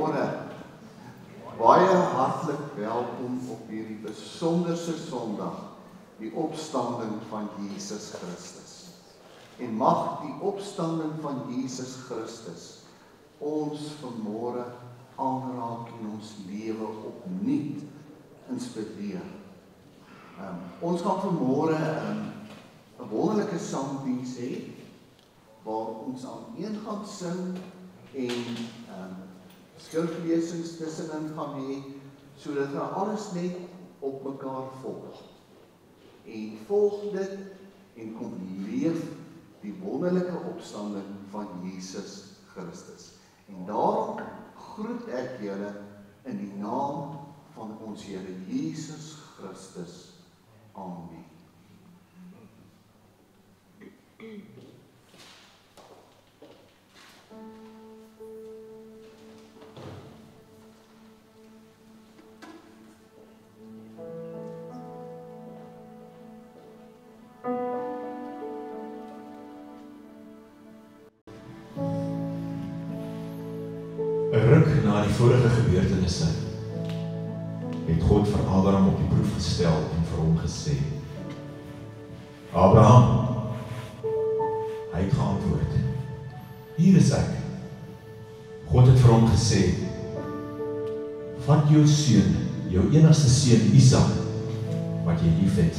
Goeiemôre. Baie hartlik welkom op hierdie besonderse Sondag, die opstanding van Jesus Christus. En mag die opstanding van Jesus Christus ons vanmôre aanraak en ons lewe opnuut inspireer. Ons gaan vanmôre 'n wonderlike sangdiens hê, waar ons aan een gaan sing en skriflesings tussenin gaan hê, sodat we alles net op mekaar volg. En volg dit en kom leef die wonderlike opstanding van Jesus Christus. En daarom groet ek julle in die naam van ons Here Jesus Christus. Amen. 'n ruk na die vorige gebeurtenisse het God vir Abraham op die proef gestel en vir hom gesê: Abraham, hy het geantwoord: Hier is ek. God het vir hom gesê: Vat jou seun, jou enigste seun Isak, wat jy liefhet,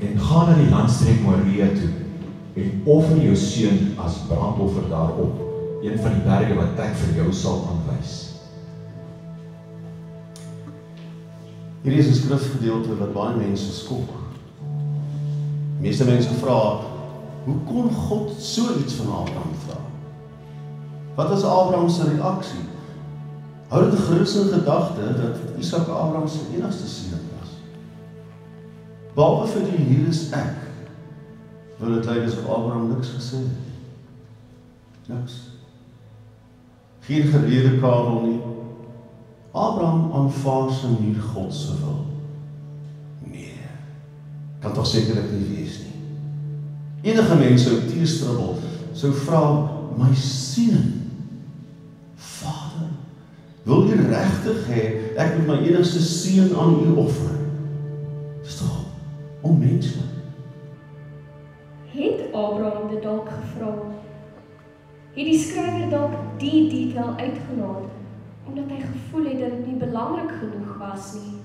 en gaan na die landstreek Moria toe en offer jou seun as brandoffer daarop, een van die berge wat ek vir jou sal aanwys. Hierdie is 'n skrifgedeelte wat baie mense skok. Meeste mense vra, hoe kon God so iets van Abraham vra? Wat was Abraham se reaksie? Hou dit gerus in gedagte dat Isak Abraham se enigste seun was. Behalwe vir die hier is ek, wil dit lyk asof Abraham niks gesê het. Niks. Geen redekabel nie. Abraham aanvaar nie God se wil. Nee, kan toch sekerlik nie wees nie. Enige mens sou teestribbel, sou vra, my seun, Vader, wil u regtig hê ek moet my enigste seun aan u offer? Dis tog onmenslik. Het Abraham dit dalk gevra? Het die skrywer dalk die detail uitgelaat, omdat hy gevoel het dat dit nie belangrik genoeg was nie?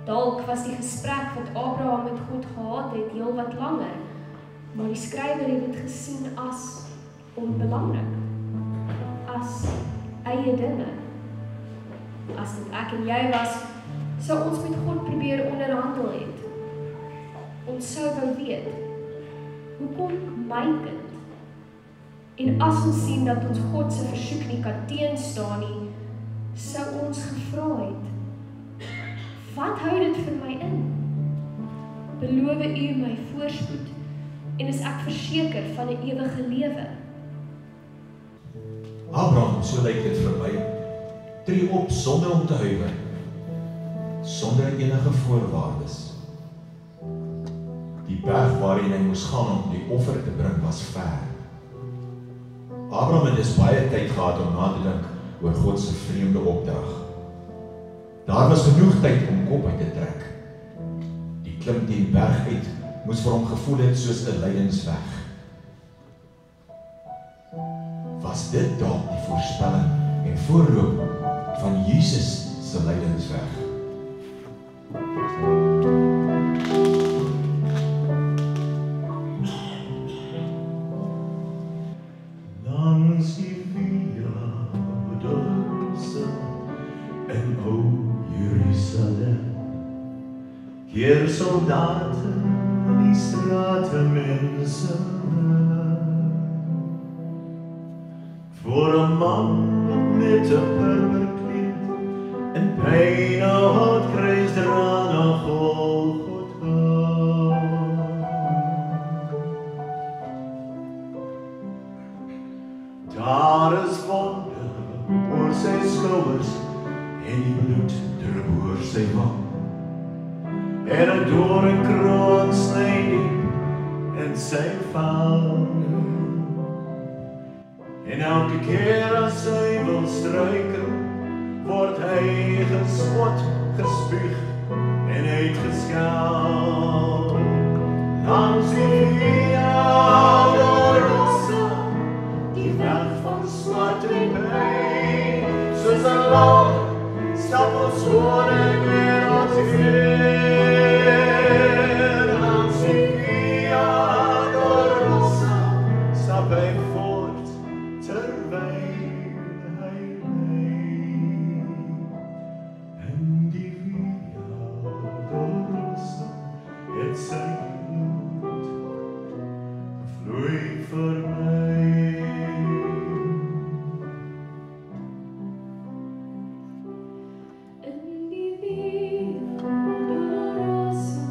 Dalk was die gesprek wat Abraham met God gehad het heel wat langer, maar die skrywer het dit gesien as onbelangrik, as eie dinge. As dit ek en jy was, sou ons met God probeer onderhandel het. Ons sou wou weet, hoekom my kind? En as ons sien dat ons God se versoek nie kan teenstaan nie, sou ons gevra het, wat hou dit vir my in? Beloof u my voorspoed, en is ek verseker van 'n ewige lewe? Abraham, so lyk dit vir my, tree op sonder om te huiwer, sonder enige voorwaardes. Die berg waarheen hy moes gaan om die offer te bring was ver. Abraham het dus baie tyd gehad om na te dink oor God se vreemde opdrag. Daar was genoeg tyd om kop uit te trek. Die klim teen berg uit moes vir hom gevoel het soos 'n lydensweg. Was dit dalk die voorspelling en voorloop van Jesus se lydensweg? Langs die Via Dolorosa en O Jerusalem, keer soldaten in die strate mense voor 'n man met 'n purper kleed en pyn 'n houtkruis dra na Golgotha. Daar is wonde oor sy skouers en die bloed drup oor sy wang. En 'n doringkroon sny diep in sy vang. En elke keer as hy wil struikel, word hy gespot, gespuug en uitgeskel. Langs die Via Dolorosa, die weg van smart en pijn, soos 'n lam stap ons koning weer ons Heer. Langs die Via Dolorosa, stap hy voort terwyl hy lei. En die Via Dolorosa het sy bloed gevloei vir my. In die Via Dolorosa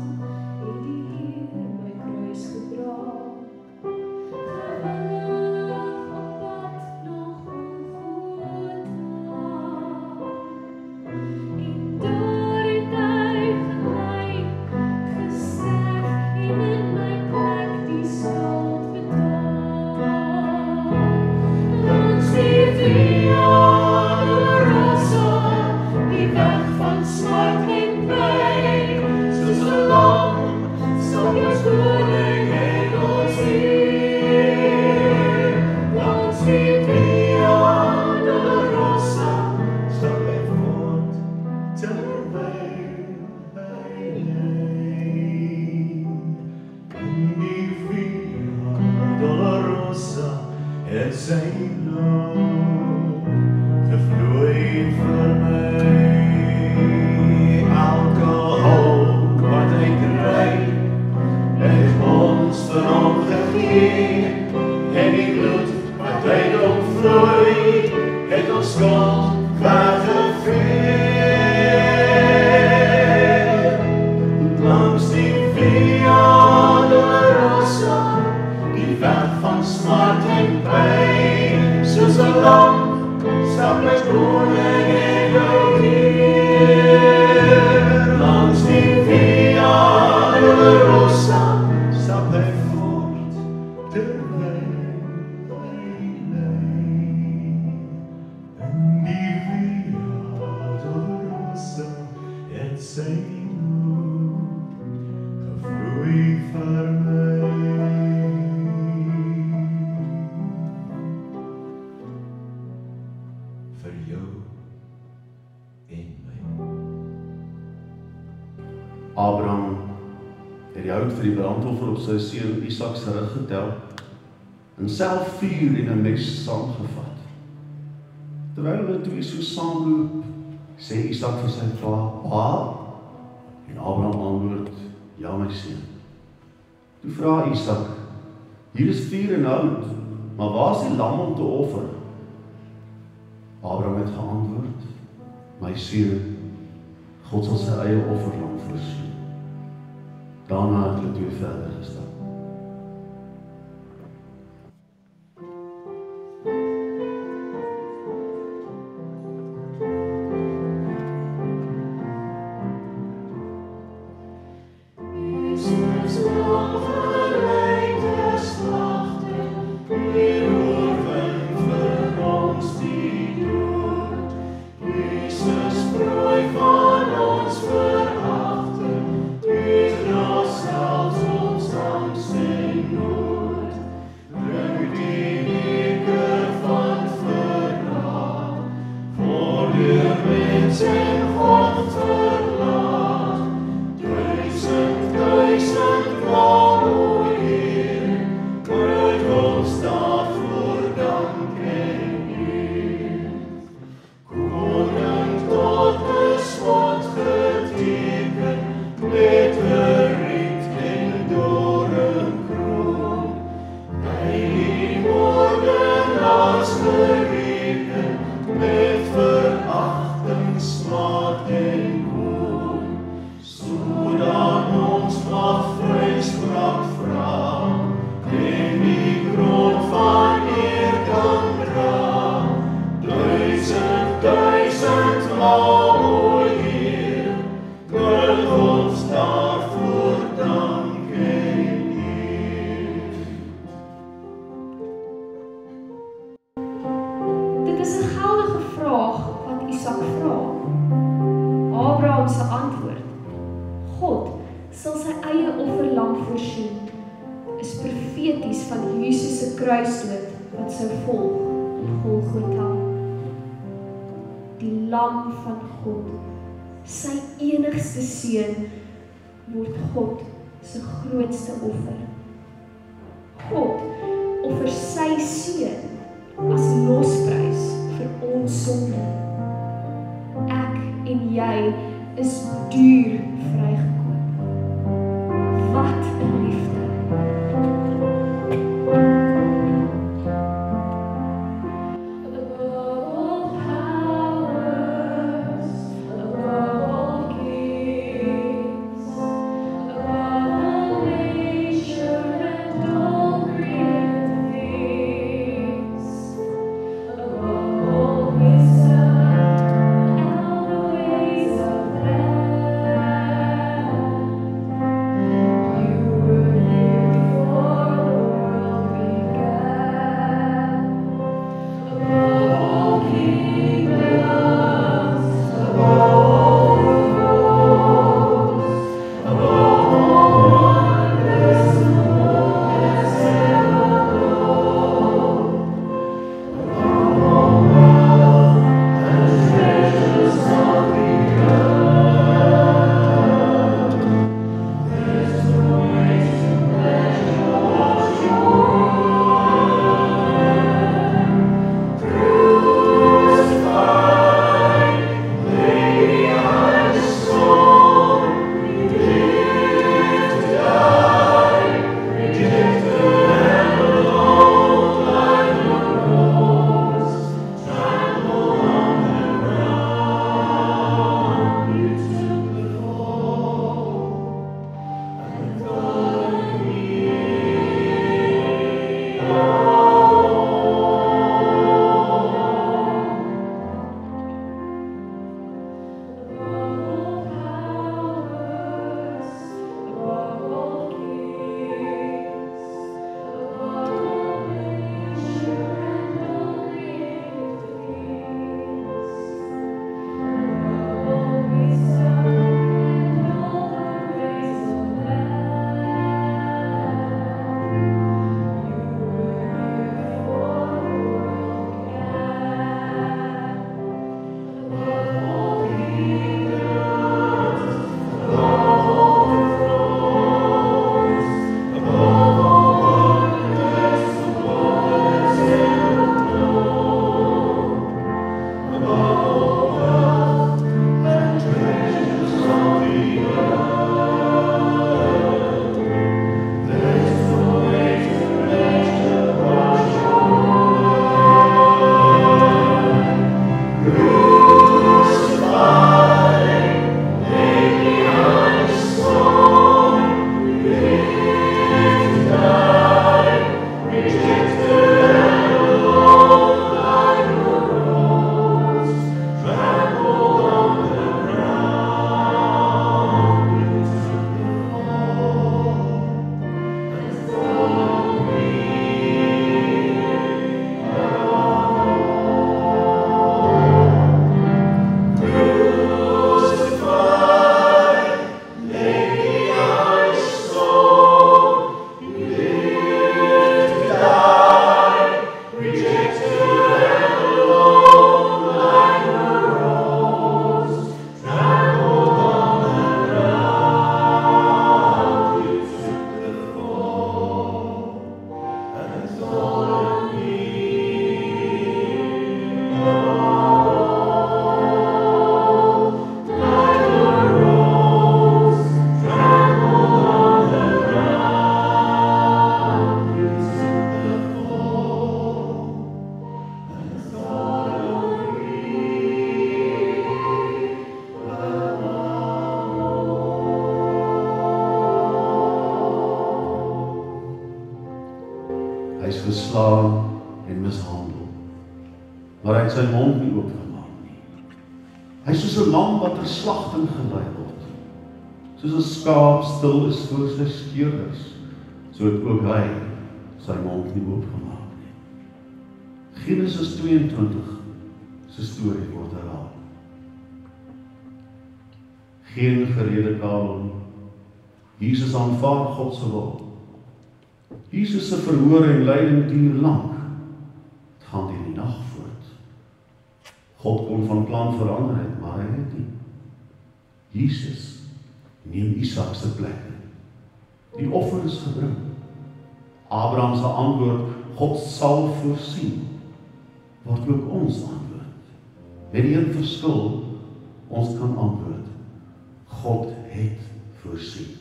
het die Heer my kruis gedra. Gewillig op pad na Golgotha. En daar het hy gelei, gesterf en in my plek die skuld betaal. Langs die Via Dolorosa, die weg van smart en pijn, soos 'n lam stap ons koning en ons Heer. Langs die Via Dolorosa, Stap hy voort terwyl hy lei. In die Via Dolorosa het sy bloed gevloei vir my. Elke hoop wat hy kry, het ons vir hom gegee. En die bloed wat hy opvloei, het ons skuld weggevee. Langs die Via Dolorosa, die weg van smart en pijn, soos 'n lam stap my koning en jou Heer. Langs die Via Dolorosa, stap hy voort terwyl hy lei. In die Via Dolorosa het sy bloed gevloei vir my. Vir jou en my. Abraham het die hout vir die brandoffer op sy seun Isak se rug getel en self vuur en 'n mes saamgevat. Terwyl hulle twee so saamloop, sê Isak vir sy pa, "Pa?" En Abraham antwoord, "Ja, my seun." Toe vra Isak, "Hier is vuur en hout, maar waar is die lam om te offer?" Abraham het geantwoord, "My seun, God sal sy eie offerlam voorsien." Daarna het hulle twee verder gestap. Jesus lang geleide slagte, die oorwin vir ons die dood. Jesus prooi van ons veragting, die gras selfs ons dan Dis 'n geldige vraag wat Isak vra. Abraham se antwoord: God sal sy eie offerlam voorsien, is profeties van Jesus se kruisdood wat sou volg op Golgotha. Die lam van God, sy enigste seun, word God se grootste offer. God offer sy seun as losprys vir ons sonde. Ek en jy is duur vrygekoop. Wat 'n liefde! is verslaan en mishandel. Maar hy het sy mond nie oopgemaak nie. Hy is soos 'n lam wat ter slagting gelei word. Soos 'n skaap stil is voor sy skeerders, so het ook hy sy mond nie oopgemaak nie. Genesis 22 se storie word herhaal. Geen geredekaal nie. Jesus aanvaar God se wil. Jesus se verhoor en lyding duur lank. Het gaan deur die nag voort. God kon van plan verander het, maar hy het nie. Jesus neem Isak se plek. Die offer is gebring. Abraham se antwoord, God sal voorsien, word ook ons antwoord. Met die een verskil, ons kan antwoord, God het voorsien.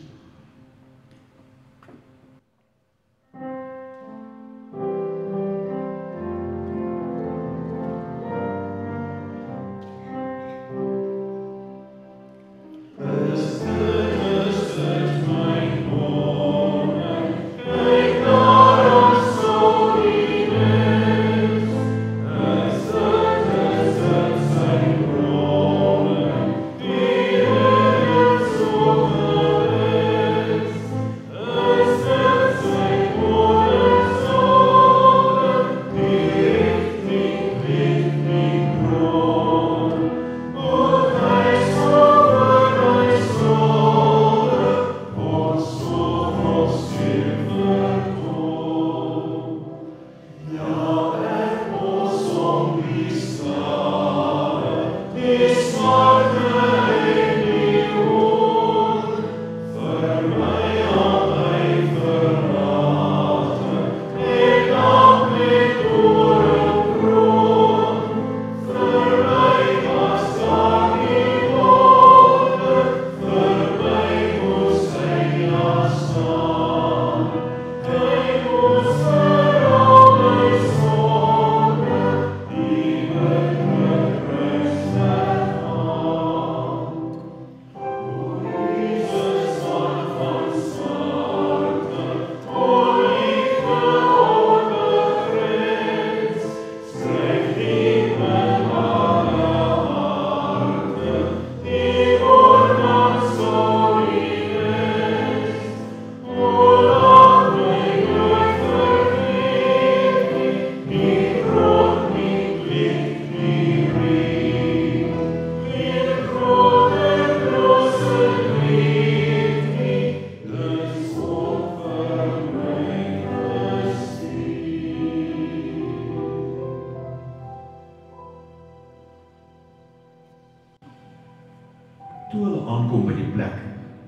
Toe hulle aankom by die plek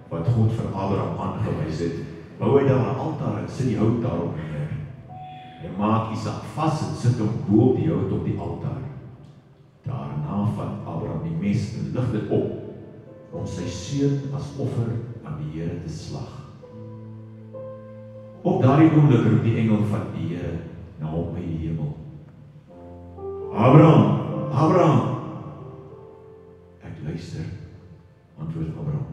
wat God vir Abraham aangewys het, bou hy daar 'n altaar en sit die hout daarop neer. Hy maak Isak vas en sit hom bo op die hout op die altaar. Daarna vat Abraham die mes en lig dit op om sy seun as offer aan die Here te slag. Op daardie oomblik roep die engel van die Here na hom by die hemel. Abraham, Abraham! Ek luister, antwoord Abraham.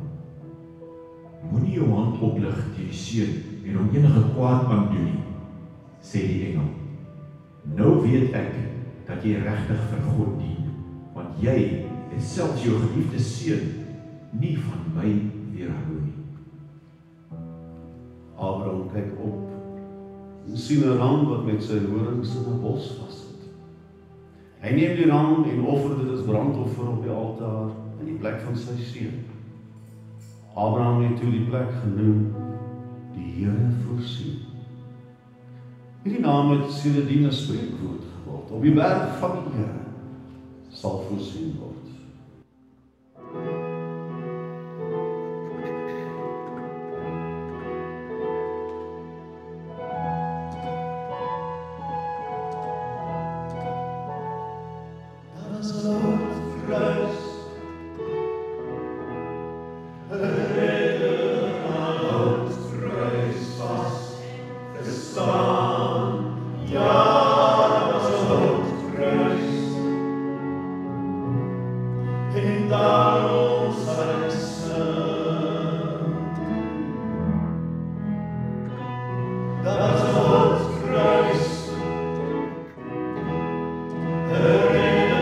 Moenie jou hand oplig teen die seun en hom enige kwaad aandoen nie, sê die engel. Nou weet ek dat jy regtig vir God dien, want jy het selfs jou geliefde seun nie van my weerhou nie. Abraham kyk op en sien 'n ram wat met sy horings in 'n bos vassit. Hy neem die ram en offer dit as brandoffer op die altaar in die plek van sy seun. Abraham het toe die plek genoem, die Here voorsien. Hierdie naam het sedertdien 'n spreekwoord geword. Op die berg van die Here sal voorsien word. Herinner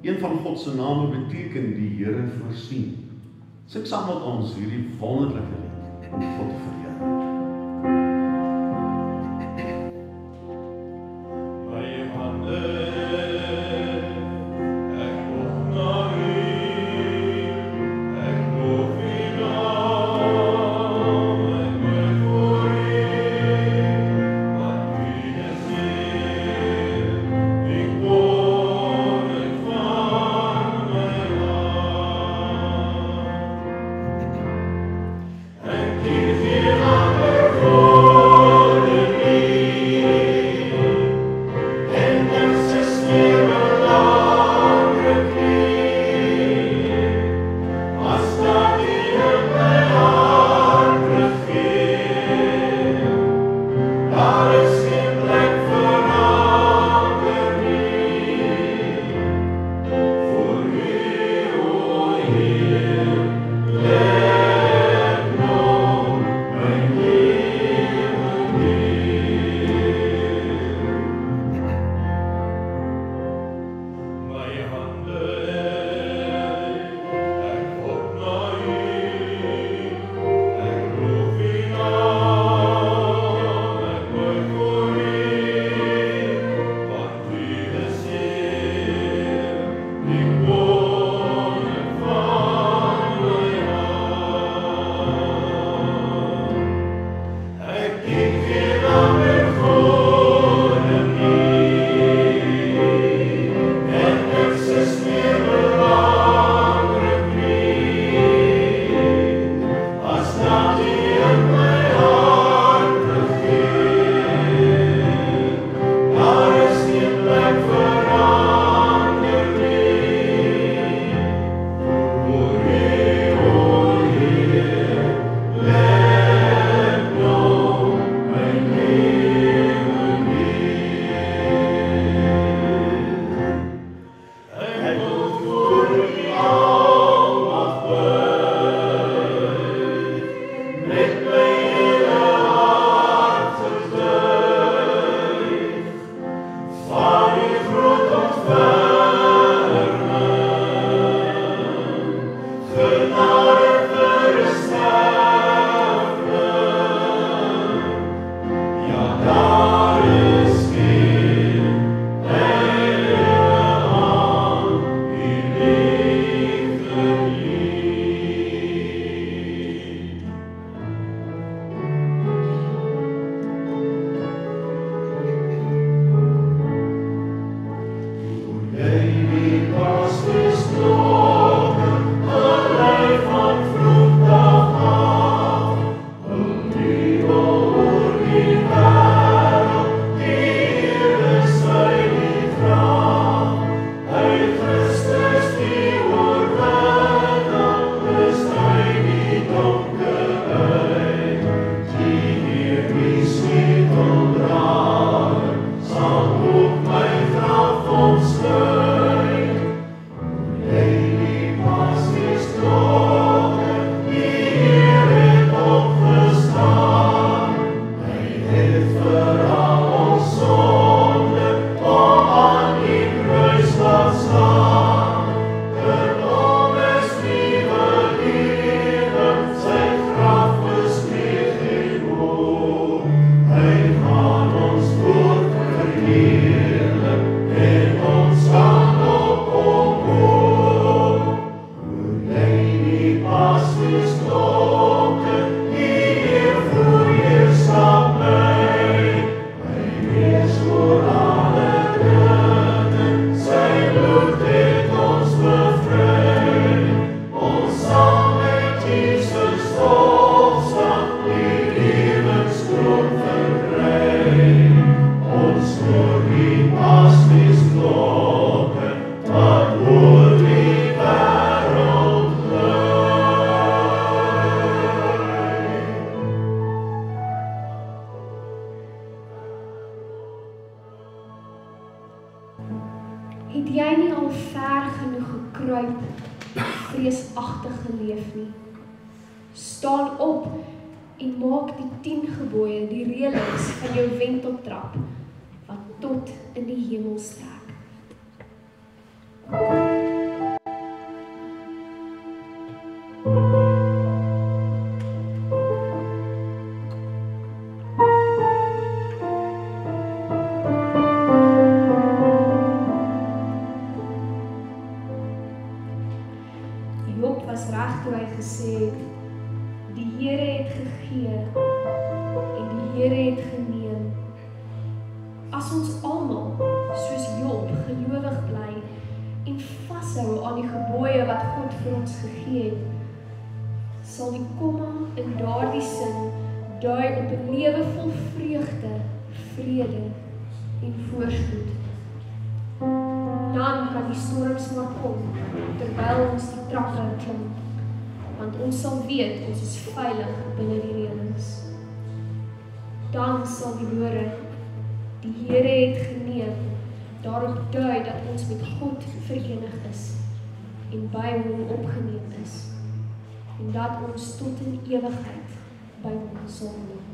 Een van God se name beteken die Here voorsien. Sing saam met ons hierdie wonderlike lied om God te vereer. My hande, ek Het jy nie al ver genoeg gekruip, vreesagtig geleef nie? Staan op en maak die 10 gebooie, die reëlings van jou wenteltrap, wat tot in die hemel strek. Job was reg toe hy gesê het, die Here het gegee en die Here het geneem. As ons almal, soos Job, gelowig bly en vashou aan die gebooie wat God vir ons gegee het, sal die komma in daardie sin dui op 'n lewe vol vreugde, vrede en voorspoed. Dan kan die storms maar kom, terwyl ons die trappe klim, want ons sal weet ons is veilig binne die reëlings. Dan sal die woorde, die Here het geneem, daarop dui dat ons met God verenig is en by hom opgeneem is, en dat ons tot in ewigheid by hom sal woon.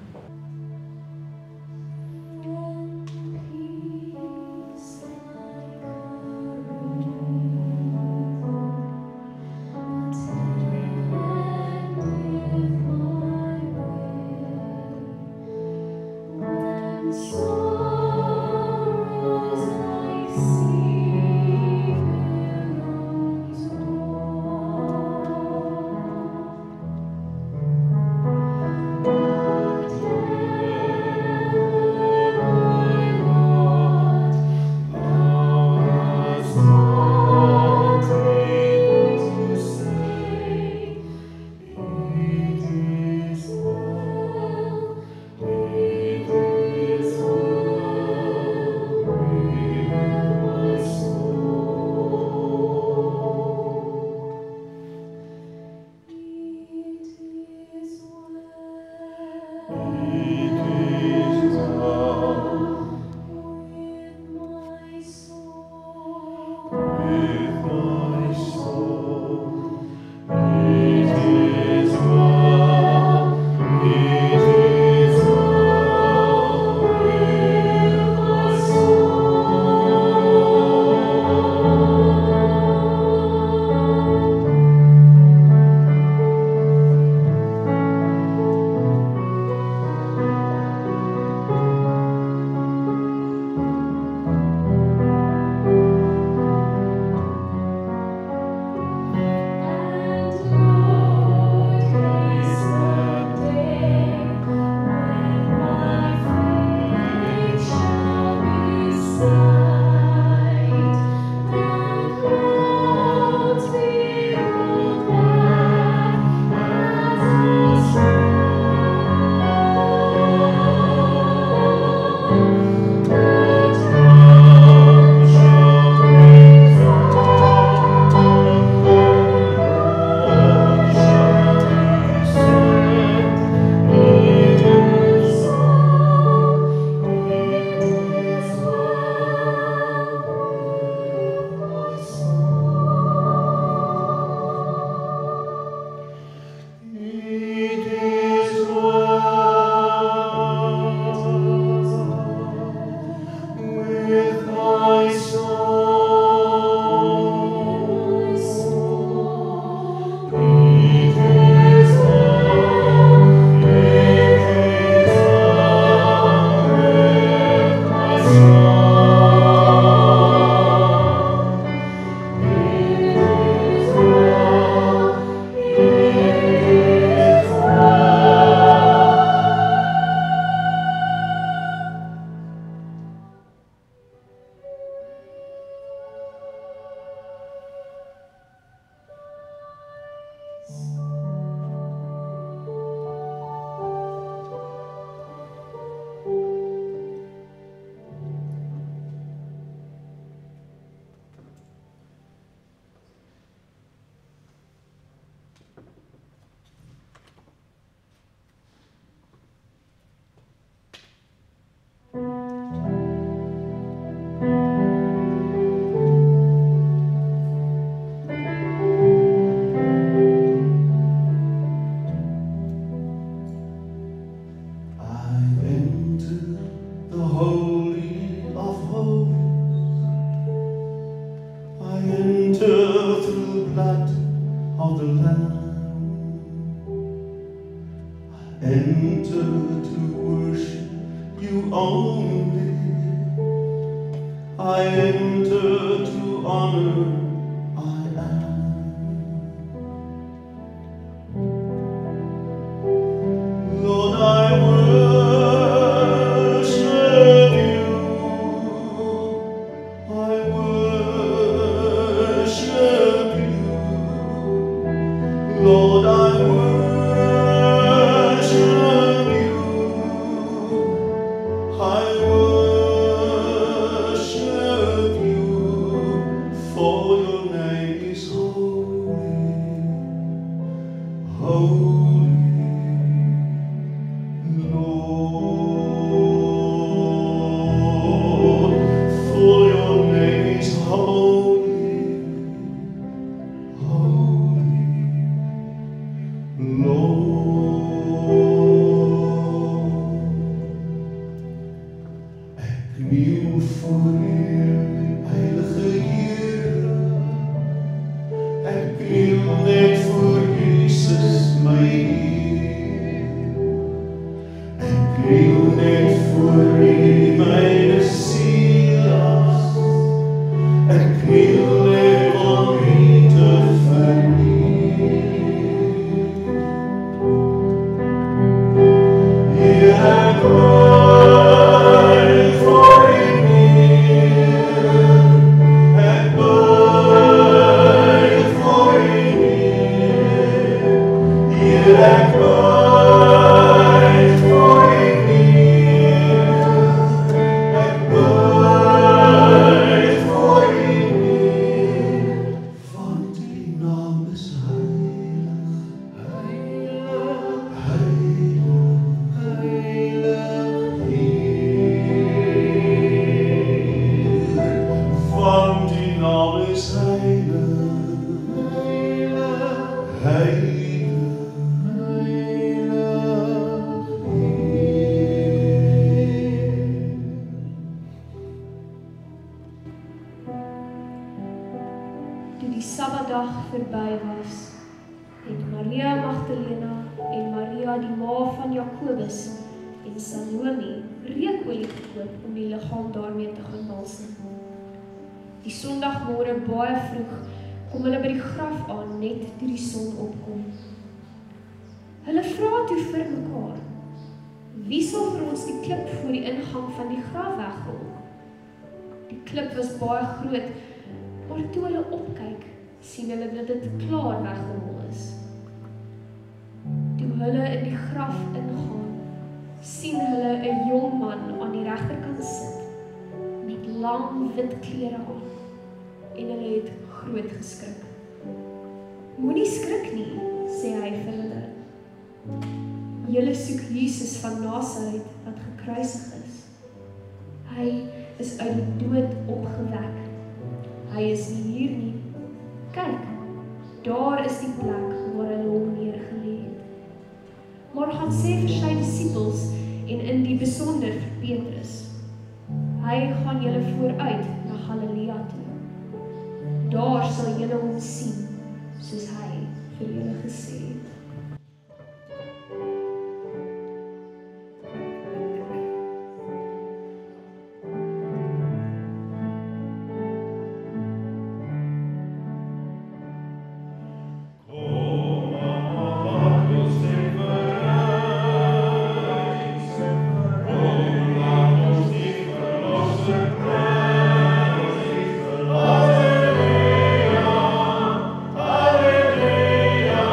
blood of the Lamb. I enter to worship you only. I enter to honor I am. Lord, I worship you. I worship you. Lord, I worship you. I worship you, for your name is holy, holy, Lord, for your name is holy, holy, Lord. Ek kniel voor U, Heilige Here. Ek kniel net voor Jesus, my Heer. Ek kniel net voor U, my Messias. Ek kniel net om U te verneem. Heer, ek buig voor U neer. Ek buig voor U neer. Heer, ek buig voor U neer. Ek buig voor U neer. Want U naam is heilig, heilig, heilig, heilig Heer. Want U naam is heilig, heilig, heilig, heilig Heer. Toe die Sabbatdag verby was, het Maria Magdalena en Maria die ma van Jakobus en Salome reukolie gekoop om die liggaam daarmee te gaan balsem. Die Sondagmôre baie vroeg kom hulle by die graf aan net toe die son opkom. Hulle vra toe vir mekaar: "Wie sal vir ons die klip voor die ingang van die graf wegrol?" Die klip was baie groot, maar toe hulle opkyk, sien hulle dat dit klaar weggerol is. Toe hulle in die graf ingaan, sien hulle 'n jong man aan die regterkant sit, met lang wit klere aan, en hulle het groot geskrik. "Moenie skrik nie," sê hy vir hulle. "Julle soek Jesus van Nasaret wat gekruisig is. Hy is uit die dood opgewek. Hy is nie hier nie. Kyk, daar is die plek waar hulle hom neergelê het. Maar gaan sê vir sy disippels en in die besonder vir Petrus. Hy gaan julle vooruit na Galilea toe. Daar sal julle hom sien, soos hy vir julle gesê het." Alleluia, alleluia.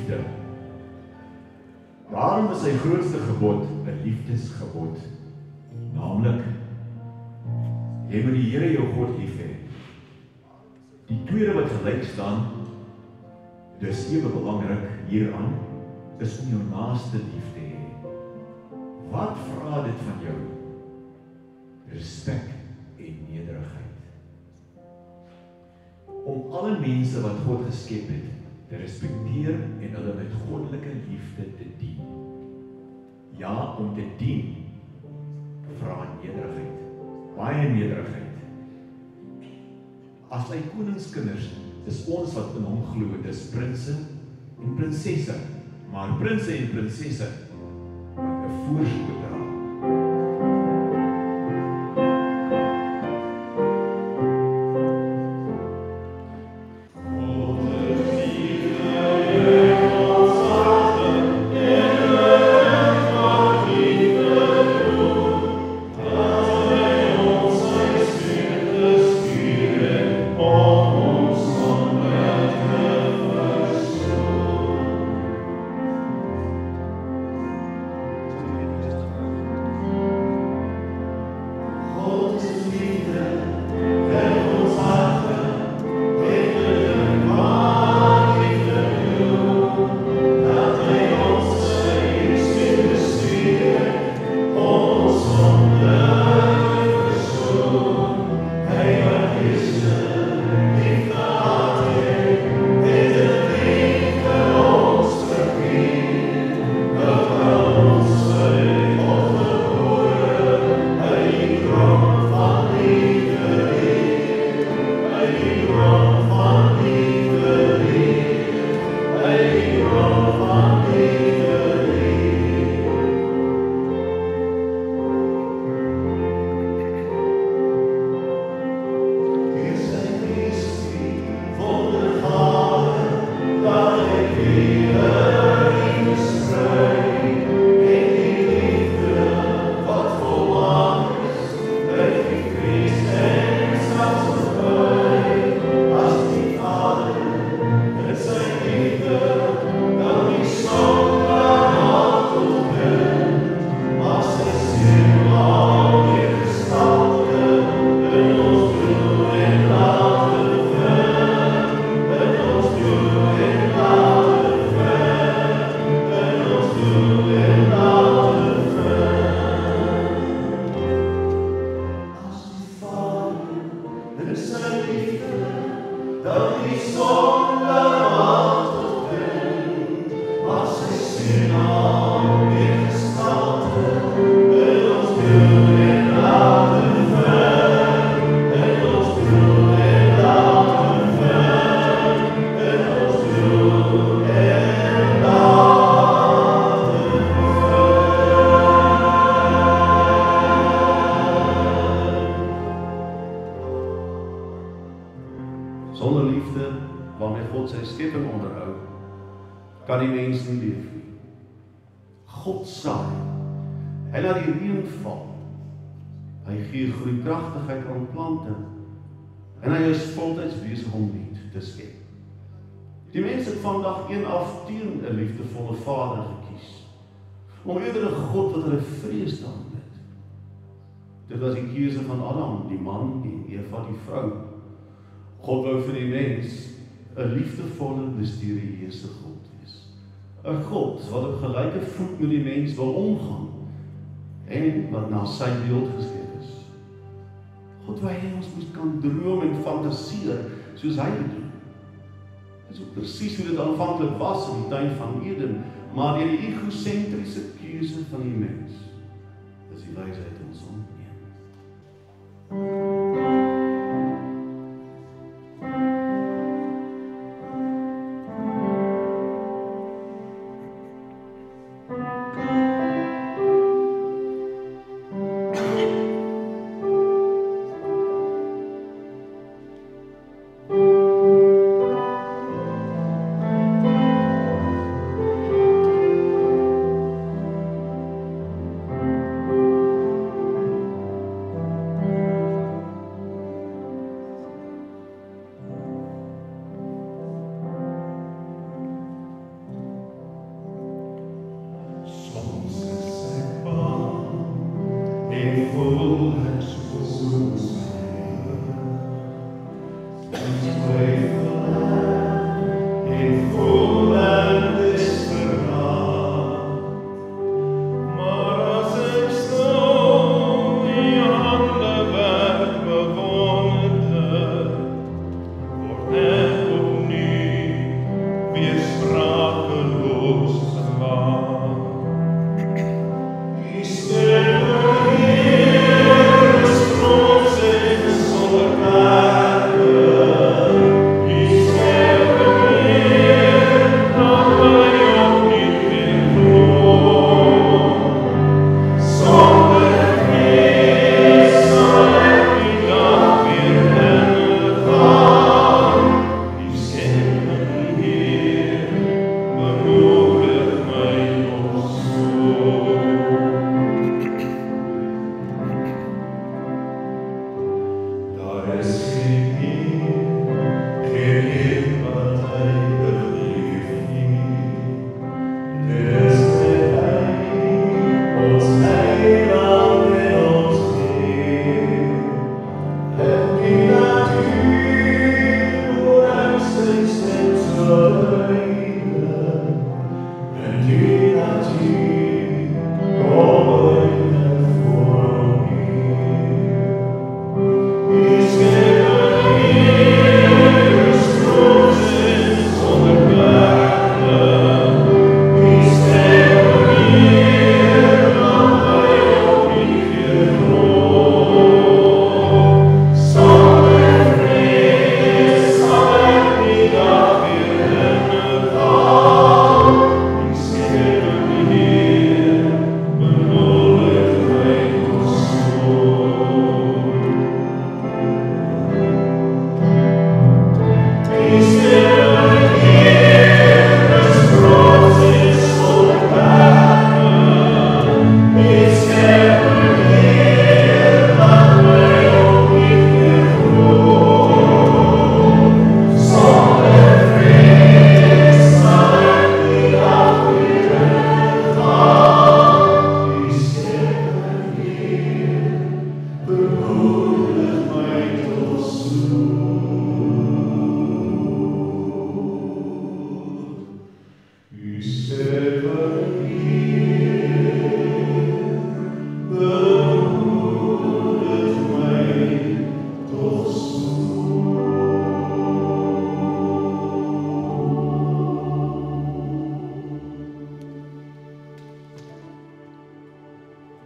liefde. Daarom is sy grootste gebod 'n liefdesgebod, naamlik jy moet die Here jou God lief hê. Die tweede wat gelyk staan, dis ewe belangrik hieraan, is om jou naaste lief te hê. Wat vra dit van jou? Respek en nederigheid. Om alle mense wat God geskep het, te respekteer en hulle met goddelike liefde te dien. Ja, om te dien, vra nederigheid, baie nederigheid. As hy koningskinders, is ons wat in hom glo, dis prinse en prinsesse, maar prinse en prinsesse wat 'n voorskoot dra. Sonder liefde waarmee God sy skepping onderhou, kan die mens nie leef nie. God saai, hy laat die reën val, hy gee groeikragtigheid aan plante, en hy is voltyds besig om nuut te skep. Die mens het vandag een af teen 'n liefdevolle Vader gekies, om eerder 'n God wat hulle vrees te aanbid. Dit was die keuse van Adam, die man, en Eva, die vrou. God wou vir die mens 'n liefdevolle, misterieuse God wees. 'n God wat op gelyke voet met die mens wil omgaan en wat na sy beeld geskep is. God wou hê ons moet kan droom en fantaseer soos hy dit doen. Dit is ook presies hoe dit aanvanklik was in die tuin van Eden, maar deur die egosentriese keuse van die mens is die wysheid ons ontneem.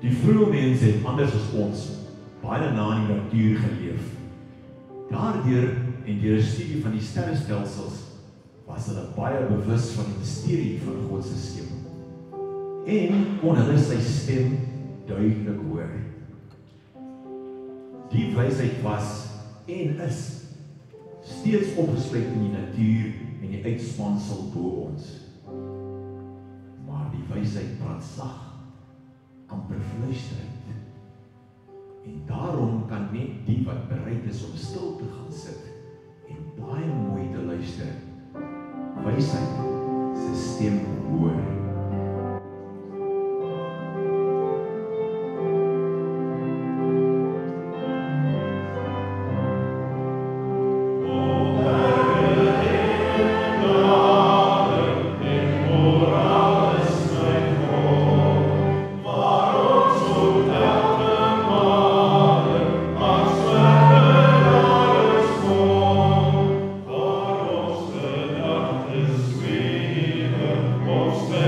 Die vroeë mense het anders as ons baie na in die natuur geleef. Daardeur en deur 'n studie van die sterrestelsels was hulle baie bewus van die misterie van God se skepping. En kon hulle sy stem duidelik hoor. Die wysheid was en is steeds opgesluit in die natuur en die uitspansel bo ons. Maar die wysheid praat sag, amper fluisterend. En daarom kan net die wat bereid is om stil te gaan sit en baie mooi te luister, wysheid se stem hoor. Most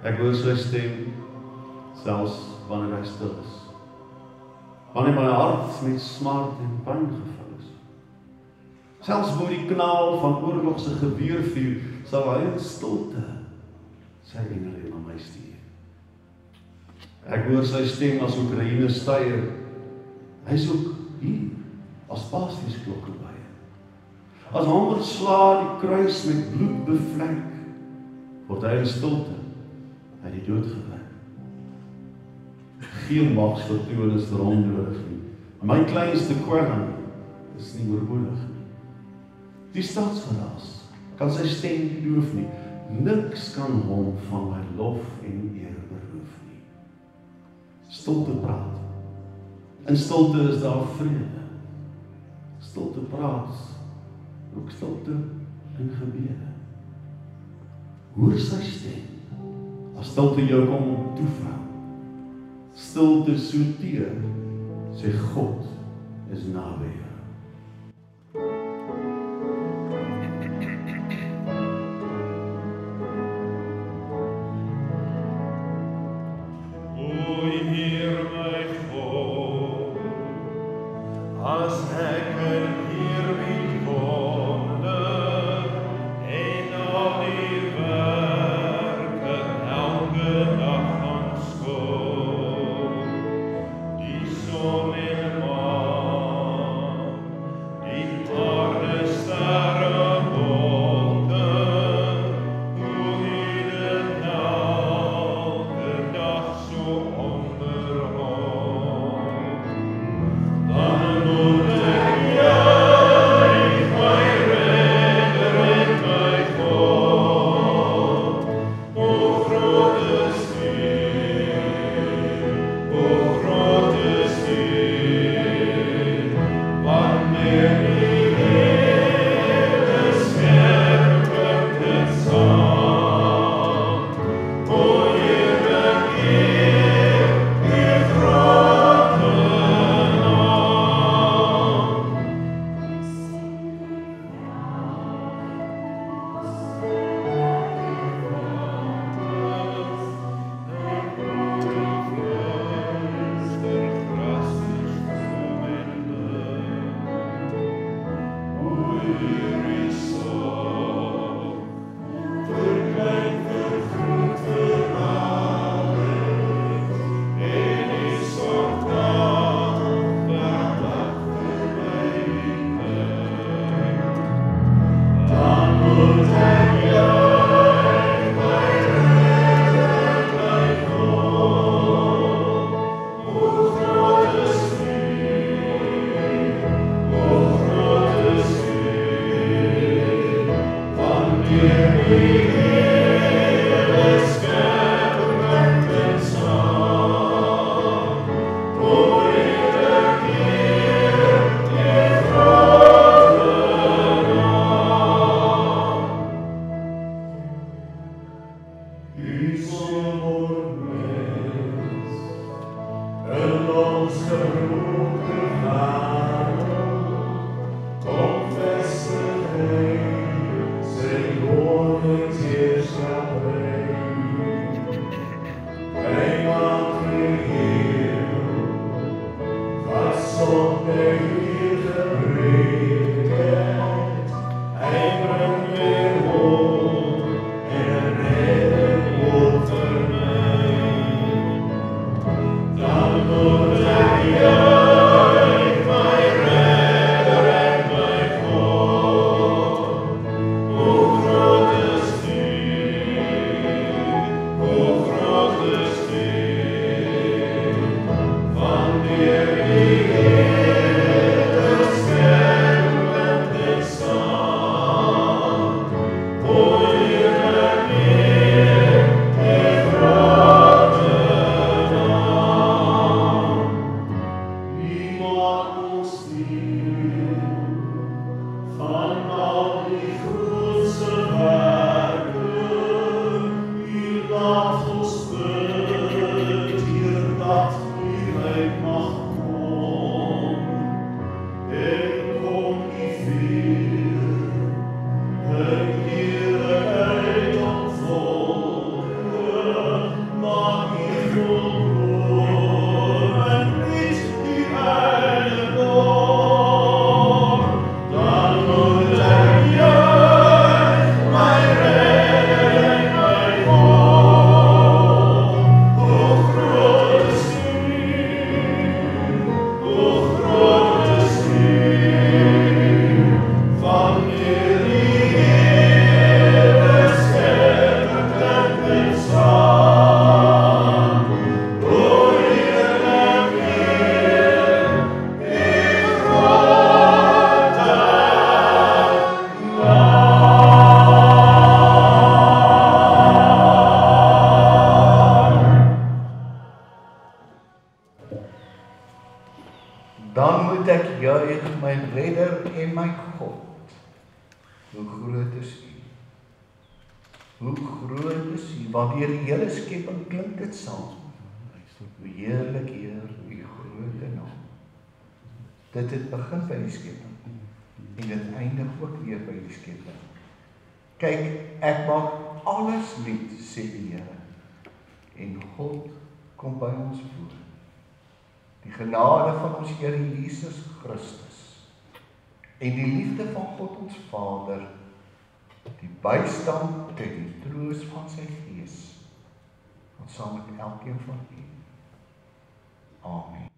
Ek hoor sy stem, selfs wanneer hy stil is. Wanneer my hart met smart en pyn gevul is. Selfs voor die knal van oorlogse geweervuur, sal hy in stilte sy engele na my stuur. Ek hoor sy stem as Oekraïne steier. Hy is ook hier, as paasfeesklokke by. As hongersla die kruis met bloed bevlek, word hy in stilte uit die dood gewek. Geen magsvertoon is vir hom nodig nie. My kleinste kwelling is nie oorbodig nie. Die staatsverraas kan sy stem nie doof nie. Niks kan hom van my lof en eer beroof nie. Stilte praat. In stilte is daar vrede. Stilte praat, ook stilte in gebede. Hoor sy stem. As stilte jou kom toevra, stilte so teer, sê God is naby jou. O Heer my God, as ek in eerbied wonder en al die werke elke dag aanskou, die son en maan, die aarde, sterre, wolke, hoe U dit elke dag so onderhou. Dan moet ek juig, my redder en my God. O groot is U, o groot is U, wanneer die hele skerping dit saam. O Here, eer U grote naam. Kom vestig heen, sy woning God, hoe groot is U? Hoe groot is U, want deur die hele skepping klink dit saam. Hoe heerlik, Heer, U grote naam. Dit het begin by die skepping, en dit eindig ook weer by die skepping. Kyk, ek maak alles nuut, sê die Here, en God kom by ons voor. Die genade van ons Here Jesus Christus, en die liefde van God ons Vader, die bystand en die troos van sy Gees, wat saam met elkeen van u. Amen.